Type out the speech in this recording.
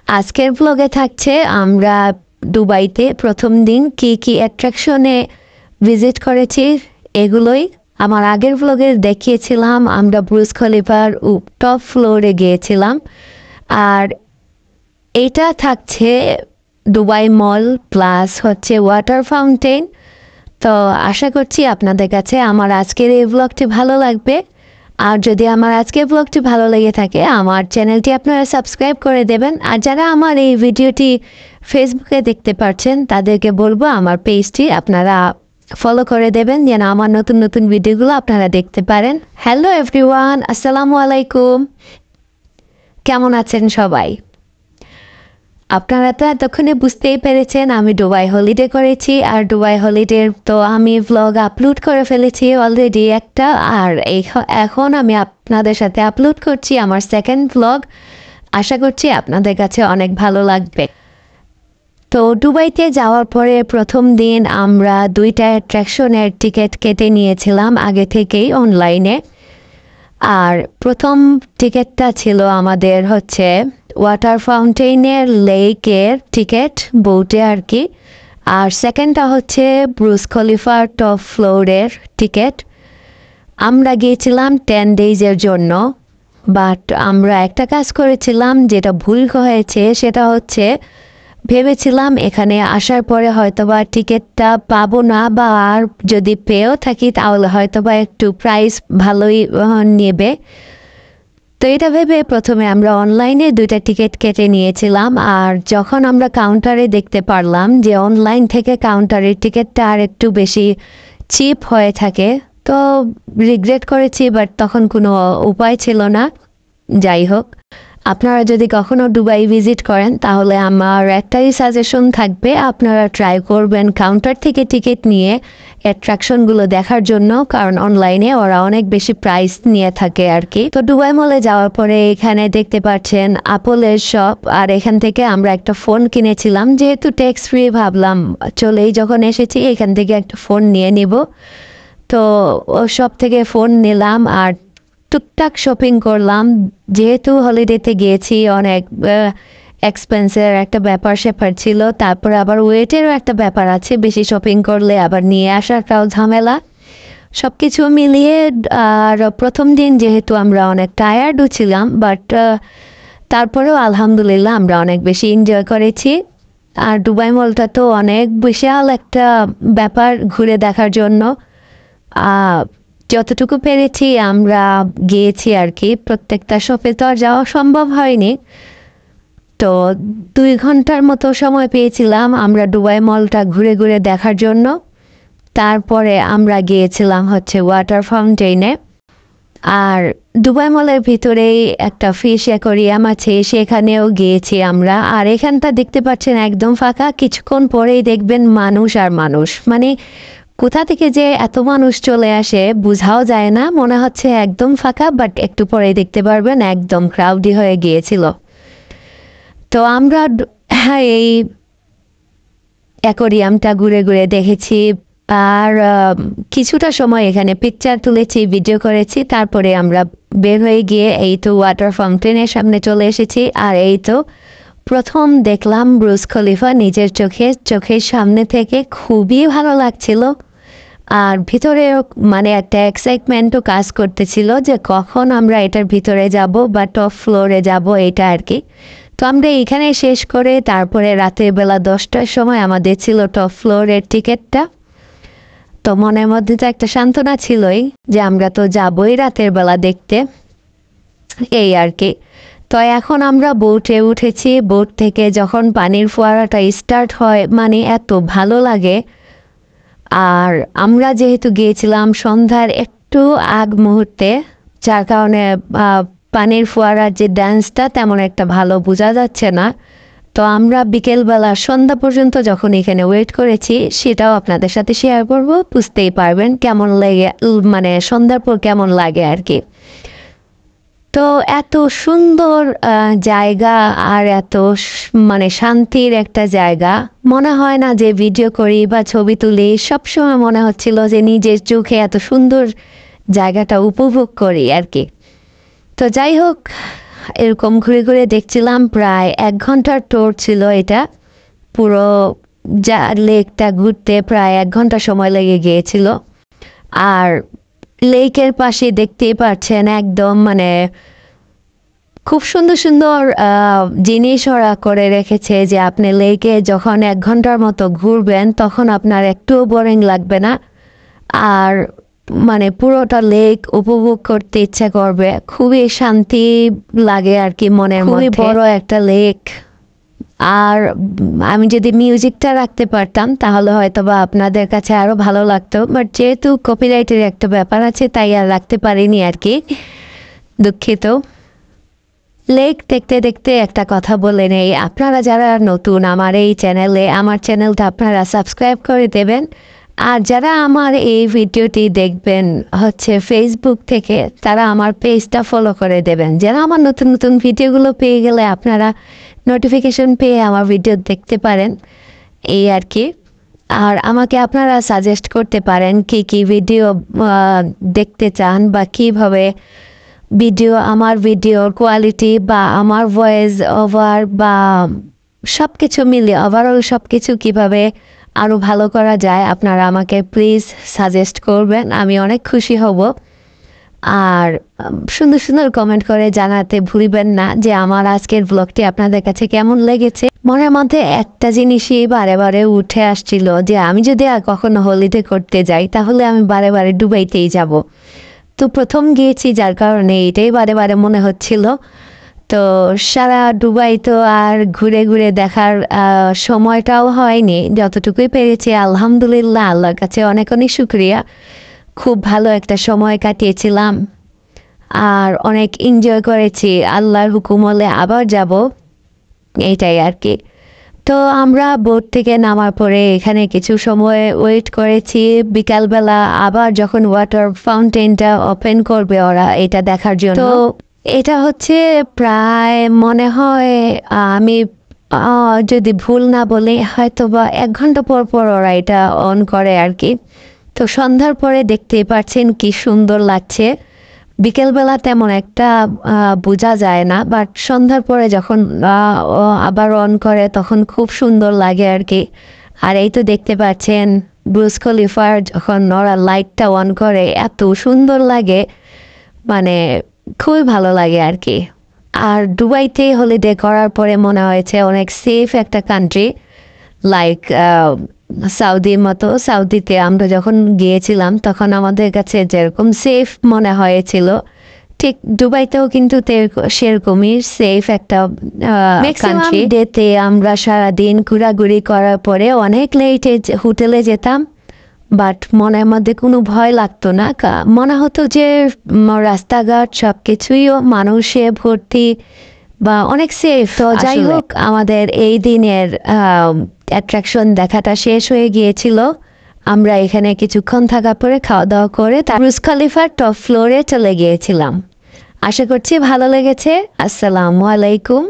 আজকের ব্লগে থাকছে আমরা দুবাইতে প্রথম দিন কি কি অ্যাট্রাকশনে ভিজিট করেছি এগুলোই। আমার আগের ব্লগে দেখিয়েছিলাম আমরা বুর্জ খলিফার টপ ফ্লোরে গিয়েছিলাম, আর এটা থাকছে দুবাই মল প্লাস হচ্ছে ওয়াটার ফাউন্টেন। তো আশা করছি আপনাদের কাছে আমার আজকের এই ব্লগটি ভালো লাগবে। আর যদি আমার আজকের ব্লগটি ভালো লেগে থাকে আমার চ্যানেলটি আপনারা সাবস্ক্রাইব করে দেবেন। আর যারা আমার এই ভিডিওটি ফেসবুকে দেখতে পাচ্ছেন তাদেরকে বলবো আমার পেজটি আপনারা ফলো করে দেবেন, যেন আমার নতুন নতুন ভিডিওগুলো আপনারা দেখতে পারেন। হ্যালো এভরিওয়ান, আসসালামু আলাইকুম। কেমন আছেন সবাই? আপনারা তো এতক্ষণে বুঝতেই পেরেছেন আমি দুবাই হলিডে করেছি, আর দুবাই হলিডের তো আমি ভ্লগ আপলোড করে ফেলেছি অলরেডি একটা, আর এখন আমি আপনাদের সাথে আপলোড করছি আমার সেকেন্ড ভ্লগ। আশা করছি আপনাদের কাছে অনেক ভালো লাগবে। তো দুবাইতে যাওয়ার পরে প্রথম দিন আমরা 2টা অ্যাট্রাকশনের টিকিট কেটে নিয়েছিলাম আগে থেকেই অনলাইনে। আর প্রথম টিকিটটা ছিল আমাদের হচ্ছে ওয়াটার ফাউন্টেনের লেকের টিকিট, বোটে আর কি। আর সেকেন্ডটা হচ্ছে বুর্জ খলিফার টপ ফ্লোরের টিকিট। আমরা গিয়েছিলাম 10 ডেজের জন্য, বাট আমরা একটা কাজ করেছিলাম যেটা ভুল হয়েছে, সেটা হচ্ছে ভেবেছিলাম এখানে আসার পরে হয়তোবা টিকিটটা পাবো না, বা আর যদি পেয়েও থাকি তাহলে হয়তোবা একটু প্রাইস ভালোই নেবে। তো এটা ভেবে প্রথমে আমরা অনলাইনে 2টা টিকিট কেটে নিয়েছিলাম। আর যখন আমরা কাউন্টারে দেখতে পারলাম যে অনলাইন থেকে কাউন্টারের টিকিটটা আর একটু বেশি চিপ হয়ে থাকে, তো রিগ্রেট করেছি, বাট তখন কোনো উপায় ছিল না। যাই হোক, আপনারা যদি কখনো দুবাই ভিজিট করেন তাহলে আমার একটাই সাজেশন থাকবে, আপনারা ট্রাই করবেন কাউন্টার থেকে টিকিট নিয়ে অ্যাট্রাকশনগুলো দেখার জন্য, কারণ অনলাইনে ওরা অনেক বেশি প্রাইস নিয়ে থাকে আর কি। তো দুবাই মলে যাওয়ার পরে এখানে দেখতে পাচ্ছেন আপলের শপ, আর এখান থেকে আমরা একটা ফোন কিনেছিলাম, যেহেতু ট্যাক্স ফ্রি ভাবলাম চলেই যখন এসেছি এখান থেকে একটা ফোন নিয়ে নিব। তো ও শপ থেকে ফোন নিলাম আর টুকটাক শপিং করলাম, যেহেতু হলিডেতে গিয়েছি অনেক এক্সপেন্সের একটা ব্যাপার স্যাপার ছিল, তারপর আবার ওয়েটেরও একটা ব্যাপার আছে, বেশি শপিং করলে আবার নিয়ে আসাটাও ঝামেলা, সব কিছু মিলিয়ে। আর প্রথম দিন যেহেতু আমরা অনেক টায়ার্ডও ছিলাম, বাট তারপরেও আলহামদুলিল্লাহ আমরা অনেক বেশি এনজয় করেছি। আর দুবাই মলটা তো অনেক বিশাল একটা ব্যাপার ঘুরে দেখার জন্য। যতটুকু পেরেছি আমরা গিয়েছি আর কি, প্রত্যেকটা শপে তো আর যাওয়া সম্ভব হয়নি। তো 2 ঘন্টার মতো সময় পেয়েছিলাম আমরা দুবাই মলটা ঘুরে ঘুরে দেখার জন্য। তারপরে আমরা গিয়েছিলাম হচ্ছে ওয়াটার ফাউন্টেনে। আর দুবাই মলের ভিতরেই একটা ফিশ অ্যাকোয়ারিয়াম আছে, সেখানেও গিয়েছি আমরা। আর এখানটা দেখতে পাচ্ছেন একদম ফাঁকা, কিছুক্ষণ পরেই দেখবেন মানুষ আর মানুষ, মানে কোথা থেকে যে এত মানুষ চলে আসে বোঝাও যায় না, মনে হচ্ছে একদম ফাঁকা, বাট একটু পরে দেখতে পারবেন একদম ক্রাউডি হয়ে গিয়েছিল। তো আমরা এই অ্যাকোয়ারিয়ামটা ঘুরে ঘুরে দেখেছি, আর কিছুটা সময় এখানে পিকচার তুলেছি, ভিডিও করেছি। তারপরে আমরা বের হয়ে গিয়ে এই তো ওয়াটার ফাউন্টেনের সামনে চলে এসেছি। আর এই তো প্রথম দেখলাম বুর্জ খলিফা নিজের চোখের সামনে থেকে, খুবই ভালো লাগছিল। আর ভিতরে মানে একটা এক্সাইটমেন্টও কাজ করতেছিল যে কখন আমরা এটার ভিতরে যাব বা টপ ফ্লোরে যাব, এটা আর কি। তো আমরা এখানে শেষ করে তারপরে রাতের বেলা 10টার সময় আমাদের ছিল টপ ফ্লোরের টিকিটটা। তো মনের মধ্যে তো একটা সান্ত্বনা ছিলই যে আমরা তো যাবই রাতের বেলা দেখতে, এই আর কি। তো এখন আমরা বোটে উঠেছি। বোট থেকে যখন পানির ফোয়ারাটা স্টার্ট হয় মানে এত ভালো লাগে। আর আমরা যেহেতু গিয়েছিলাম সন্ধ্যার একটু আগ মুহূর্তে, যার কারণে পানির ফোয়ারার যে ডান্সটা তেমন একটা ভালো বোঝা যাচ্ছে না। তো আমরা বিকেলবেলা সন্ধ্যা পর্যন্ত যখন এখানে ওয়েট করেছি সেটাও আপনাদের সাথে শেয়ার করব, বুঝতেই পারবেন কেমন লাগে, মানে সন্ধ্যার পর কেমন লাগে আর কি। তো এত সুন্দর জায়গা আর এত মানে শান্তির একটা জায়গা, মনে হয় না যে ভিডিও করি বা ছবি তুলি, সবসময় মনে হচ্ছিল যে নিজের চোখে এত সুন্দর জায়গাটা উপভোগ করি আর কি। তো যাই হোক, এরকম ঘুরে ঘুরে দেখছিলাম। প্রায় 1 ঘন্টার ট্যুর ছিল এটা। পুরো যা লেকটা ঘুরতে প্রায় 1 ঘন্টা সময় লেগে গিয়েছিল। আর লেকের পাশে দেখতেই পাচ্ছেন একদম মানে খুব সুন্দর সুন্দর জিনিস ওরা করে রেখেছে যে আপনি লেকে যখন 1 ঘন্টার মতো ঘুরবেন তখন আপনার একটুও বোরিং লাগবে না। আর মানে পুরোটা লেক উপভোগ করতে ইচ্ছা করবে। খুবই শান্তি লাগে আর কি মনের মধ্যে। খুবই বড় একটা লেক। আর আমি যদি মিউজিকটা রাখতে পারতাম তাহলে হয়তো বা আপনাদের কাছে আরও ভালো লাগতো, বাট যেহেতু কপিরাইটের একটা ব্যাপার আছে তাই আর রাখতে পারিনি আর কি, দুঃখিত। লেক দেখতে দেখতে একটা কথা বলে নেই, আপনারা যারা নতুন আমার এই চ্যানেলে, আমার চ্যানেলটা আপনারা সাবস্ক্রাইব করে দেবেন। আর যারা আমার এই ভিডিওটি দেখবেন হচ্ছে ফেসবুক থেকে, তারা আমার পেজটা ফলো করে দেবেন, যেন আমার নতুন নতুন ভিডিওগুলো পেয়ে গেলে আপনারা নোটিফিকেশন পেয়ে আমার ভিডিও দেখতে পারেন, এই আর কি। আর আমাকে আপনারা সাজেস্ট করতে পারেন কি কি ভিডিও দেখতে চান বা কীভাবে আমার ভিডিওর কোয়ালিটি বা আমার ভয়েস ওভার বা সব কিছু মিলিয়ে ওভারঅল সব কিছু কীভাবে আরও ভালো করা যায় আপনারা আমাকে প্লিজ সাজেস্ট করবেন, আমি অনেক খুশি হব। আর সুন্দর সুন্দর কমেন্ট করে জানাতে ভুলবেন না যে আমার আজকের ব্লগটি আপনাদের কাছে কেমন লেগেছে। মনের মধ্যে একটা জিনিসই বারে বারে উঠে আসছিল যে আমি যদি আর কখনো হলিডে করতে যাই তাহলে আমি বারে বারে দুবাইতেই যাব। তো প্রথম গিয়েছি যার কারণে এটাই বারে বারে মনে হচ্ছিল। তো সারা দুবাই তো আর ঘুরে ঘুরে দেখার সময়টাও হয়নি, যতটুকুই পেরেছি আলহামদুলিল্লাহ, আল্লাহর কাছে অনেক অনেক শুক্রিয়া। খুব ভালো একটা সময় কাটিয়েছিলাম আর অনেক এনজয় করেছি। আল্লাহর হুকুম হলে আবার যাব, এইটাই আর কি। তো আমরা বোট থেকে নামার পরে এখানে কিছু সময় ওয়েট করেছি। বিকালবেলা আবার যখন ওয়াটার ফাউন্টেনটা ওপেন করবে ওরা এটা দেখার জন্য। তো এটা হচ্ছে প্রায় মনে হয় আমি যদি ভুল না বলি হয়তো বা 1 ঘন্টা পর পর ওরা এটা অন করে আর কি। তো সন্ধ্যার পরে দেখতেই পাচ্ছেন কি সুন্দর লাগছে। বিকেলবেলা তেমন একটা বোঝা যায় না, বাট সন্ধ্যার পরে যখন আবার অন করে তখন খুব সুন্দর লাগে আর কি। আর এই তো দেখতে পাচ্ছেন বুর্জ খলিফার যখন ওরা লাইটটা অন করে এত সুন্দর লাগে, মানে খুবই ভালো লাগে আর কি। আর দুবাইতে হলিডে করার পরে মনে হয়েছে অনেক সেফ একটা কান্ট্রি, লাইক সৌদির মতো। সৌদিতে আমরা যখন গিয়েছিলাম তখন আমাদের কাছে যেরকম সেফ মনে হয়েছিল ঠিক দুবাইতেও কিন্তু সেরকমই সেফ একটা কান্ট্রি। ডেতে আমরা সারাদিন ঘোরাঘুরি করার পরে অনেক লেটে হোটেলে যেতাম, বাট মনের মধ্যে কোনো ভয় লাগতো না। মনে হতো যে রাস্তাঘাট সব কিছুইও মানুষে ভর্তি বা অনেক সেফ। তো যাই হোক, আমাদের এই দিনের অ্যাট্রাকশন দেখাটা শেষ হয়ে গিয়েছিল। আমরা এখানে কিছুক্ষণ থাকার পরে খাওয়া দাওয়া করে বুর্জ খলিফার টপ ফ্লোরে চলে গিয়েছিলাম। আশা করছি ভালো লেগেছে। আসসালামু আলাইকুম।